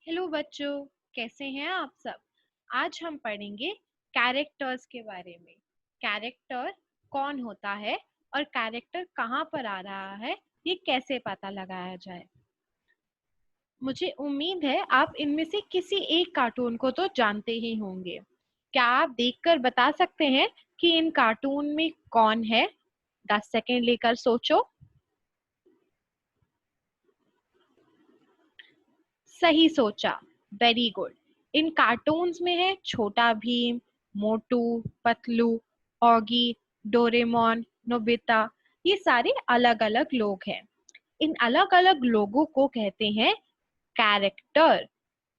Hello बच्चों, कैसे हैं आप सब। आज हम पढ़ेंगे कैरेक्टर्स के बारे में। कैरेक्टर कौन होता है और कैरेक्टर कहाँ पर आ रहा है, ये कैसे पता लगाया जाए। मुझे उम्मीद है आप इनमें से किसी एक कार्टून को तो जानते ही होंगे। क्या आप देखकर बता सकते हैं कि इन कार्टून में कौन है? 10 सेकेंड लेकर सोचो। सही सोचा, वेरी गुड। इन कार्टून्स में है छोटा भीम, मोटू, पतलू, ऑगी, डोरेमोन, नोबिता। ये सारे अलग अलग लोग हैं। इन अलग अलग लोगों को कहते हैं कैरेक्टर।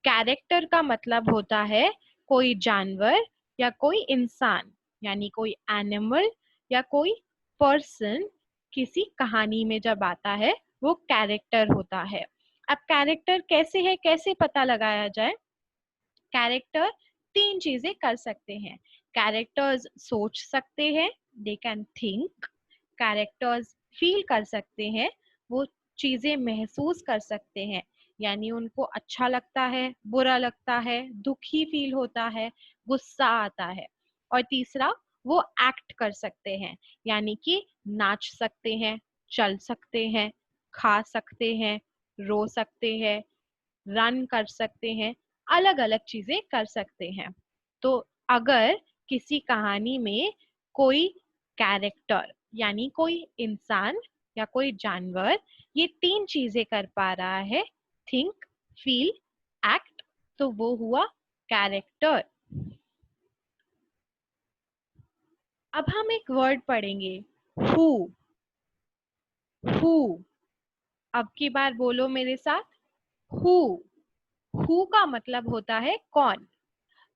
कैरेक्टर का मतलब होता है कोई जानवर या कोई इंसान, यानी कोई एनिमल या कोई पर्सन किसी कहानी में जब आता है वो कैरेक्टर होता है। अब कैरेक्टर कैसे है, कैसे पता लगाया जाए। कैरेक्टर तीन चीजें कर सकते हैं। कैरेक्टर्स सोच सकते हैं, they can think. Characters feel कर सकते हैं, वो चीजें महसूस कर सकते हैं, यानी उनको अच्छा लगता है, बुरा लगता है, दुखी फील होता है, गुस्सा आता है। और तीसरा, वो एक्ट कर सकते हैं, यानी कि नाच सकते हैं, चल सकते हैं, खा सकते हैं, रो सकते हैं, रन कर सकते हैं, अलग अलग चीजें कर सकते हैं। तो अगर किसी कहानी में कोई कैरेक्टर यानी कोई इंसान या कोई जानवर ये तीन चीजें कर पा रहा है, थिंक, फील, एक्ट, तो वो हुआ कैरेक्टर। अब हम एक वर्ड पढ़ेंगे, हु। हु। अब की बार बोलो मेरे साथ, हु। हु का मतलब होता है कौन।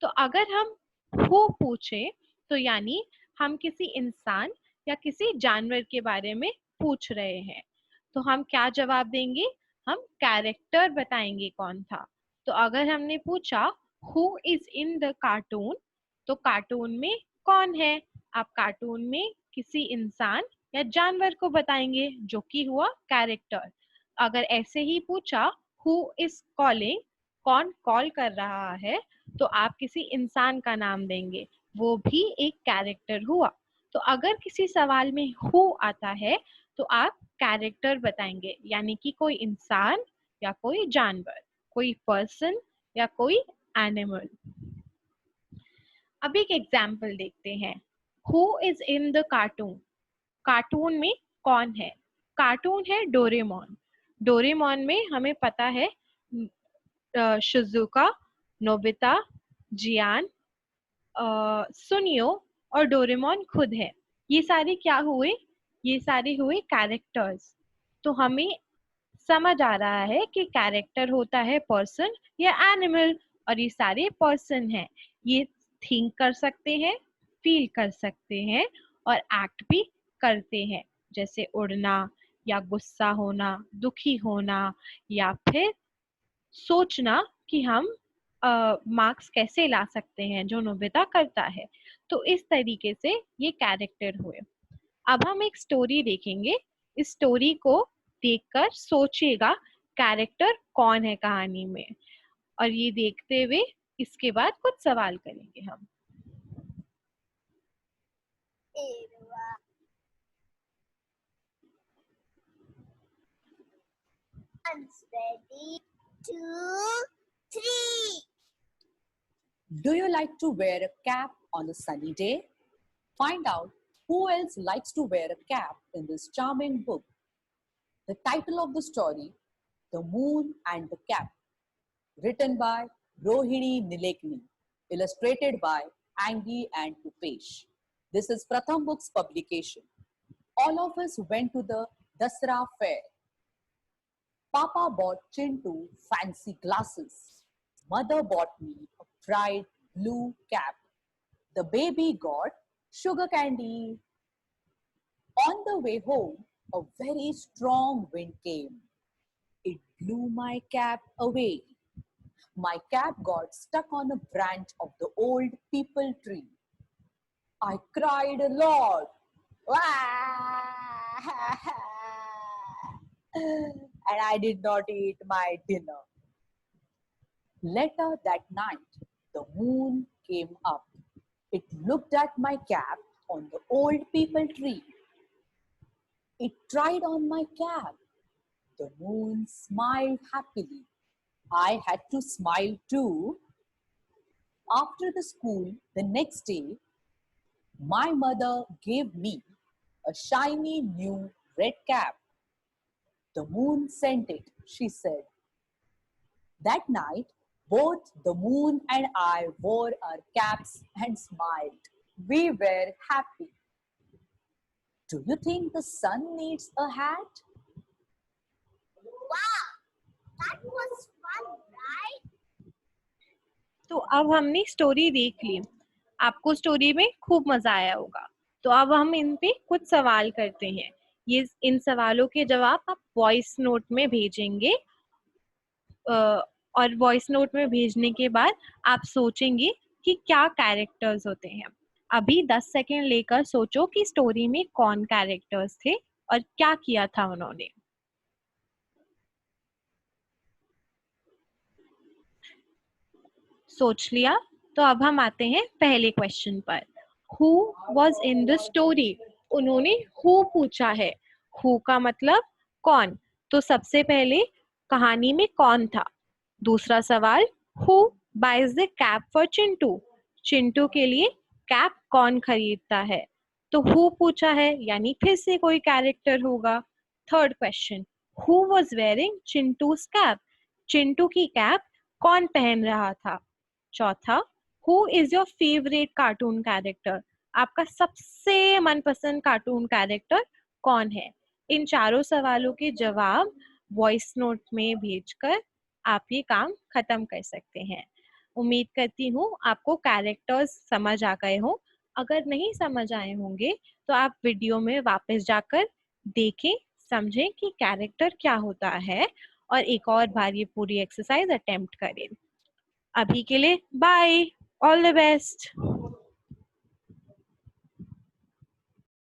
तो अगर हम हु पूछे तो यानी हम किसी इंसान या किसी जानवर के बारे में पूछ रहे हैं, तो हम क्या जवाब देंगे? हम कैरेक्टर बताएंगे कौन था। तो अगर हमने पूछा who is in the cartoon, तो कार्टून में कौन है? आप कार्टून में किसी इंसान या जानवर को बताएंगे, जो कि हुआ कैरेक्टर। अगर ऐसे ही पूछा हु इज कॉलिंग, कौन कॉल कर रहा है, तो आप किसी इंसान का नाम देंगे, वो भी एक कैरेक्टर हुआ। तो अगर किसी सवाल में हु आता है तो आप कैरेक्टर बताएंगे, यानी कि कोई इंसान या कोई जानवर, कोई पर्सन या कोई एनिमल। अब एक एग्जाम्पल देखते हैं, who is in the cartoon. Cartoon में कौन है? कार्टून है डोरेमोन। डोरेमोन में हमें पता है शिजुका, नोबिता, जियान, सुनियो और डोरेमोन खुद है। ये सारे क्या हुए? ये सारे हुए कैरेक्टर्स। तो हमें समझ आ रहा है कि कैरेक्टर होता है पर्सन या एनिमल, और ये सारे पर्सन हैं। ये थिंक कर सकते हैं, फील कर सकते हैं और एक्ट भी करते हैं, जैसे उड़ना या गुस्सा होना, दुखी होना, या फिर सोचना कि हम मार्क्स कैसे ला सकते हैं, जो नोबिता करता है। तो इस तरीके से ये कैरेक्टर हुए। अब हम एक स्टोरी देखेंगे। इस स्टोरी को देखकर सोचिएगा कैरेक्टर कौन है कहानी में, और ये देखते हुए इसके बाद कुछ सवाल करेंगे हम। Ready, two, three. Do you like to wear a cap on a sunny day? Find out who else likes to wear a cap in this charming book. The title of the story, The Moon and the Cap, written by Rohini Nilekani, illustrated by Angie and Upesh. This is Pratham Books publication. All of us went to the Dasra fair. Papa bought Chintu fancy glasses. Mother bought me a bright blue cap. The baby got sugar candy. On the way home, a very strong wind came. It blew my cap away. My cap got stuck on a branch of the old peepal tree. I cried a lot. And I did not eat my dinner. Later that night, the moon came up. It looked at my cap on the old people tree. It tried on my cap. The moon smiled happily. I had to smile too. After the school, the next day, my mother gave me a shiny new red cap. The moon sent it, she said. That night, both the moon and I wore our caps and smiled. We were happy. Do you think the sun needs a hat? Wow, that was fun, right? तो अब हमने story देख ली, आपको story में खूब मजा आया होगा। तो अब हम इन पे कुछ सवाल करते हैं। ये इन सवालों के जवाब आप वॉइस नोट में भेजेंगे और वॉइस नोट में भेजने के बाद आप सोचेंगे कि क्या कैरेक्टर्स होते हैं। अभी 10 सेकंड लेकर सोचो कि स्टोरी में कौन कैरेक्टर्स थे और क्या किया था उन्होंने। सोच लिया? तो अब हम आते हैं पहले क्वेश्चन पर। Who was in the story? उन्होंने हु पूछा है। हु का मतलब कौन। तो सबसे पहले कहानी में कौन था। दूसरा सवाल, who buys the cap for Chintu? Chintu के लिए कैप कौन खरीदता है। तो हु पूछा है यानी फिर से कोई कैरेक्टर होगा। Third question, who was wearing Chintu's cap? Chintu की कैप कौन पहन रहा था। चौथा, who is your favourite cartoon character? आपका सबसे मनपसंद कार्टून कैरेक्टर कौन है। इन चारों सवालों के जवाब वॉइस नोट में भेजकर आप ये काम खत्म कर सकते हैं। उम्मीद करती हूँ आपको कैरेक्टर्स समझ आ गए हों। अगर नहीं समझ आए होंगे तो आप वीडियो में वापस जाकर देखें, समझें कि कैरेक्टर क्या होता है और एक और बार ये पूरी एक्सरसाइज अटेम्प्ट करें। अभी के लिए बाय, ऑल द बेस्ट।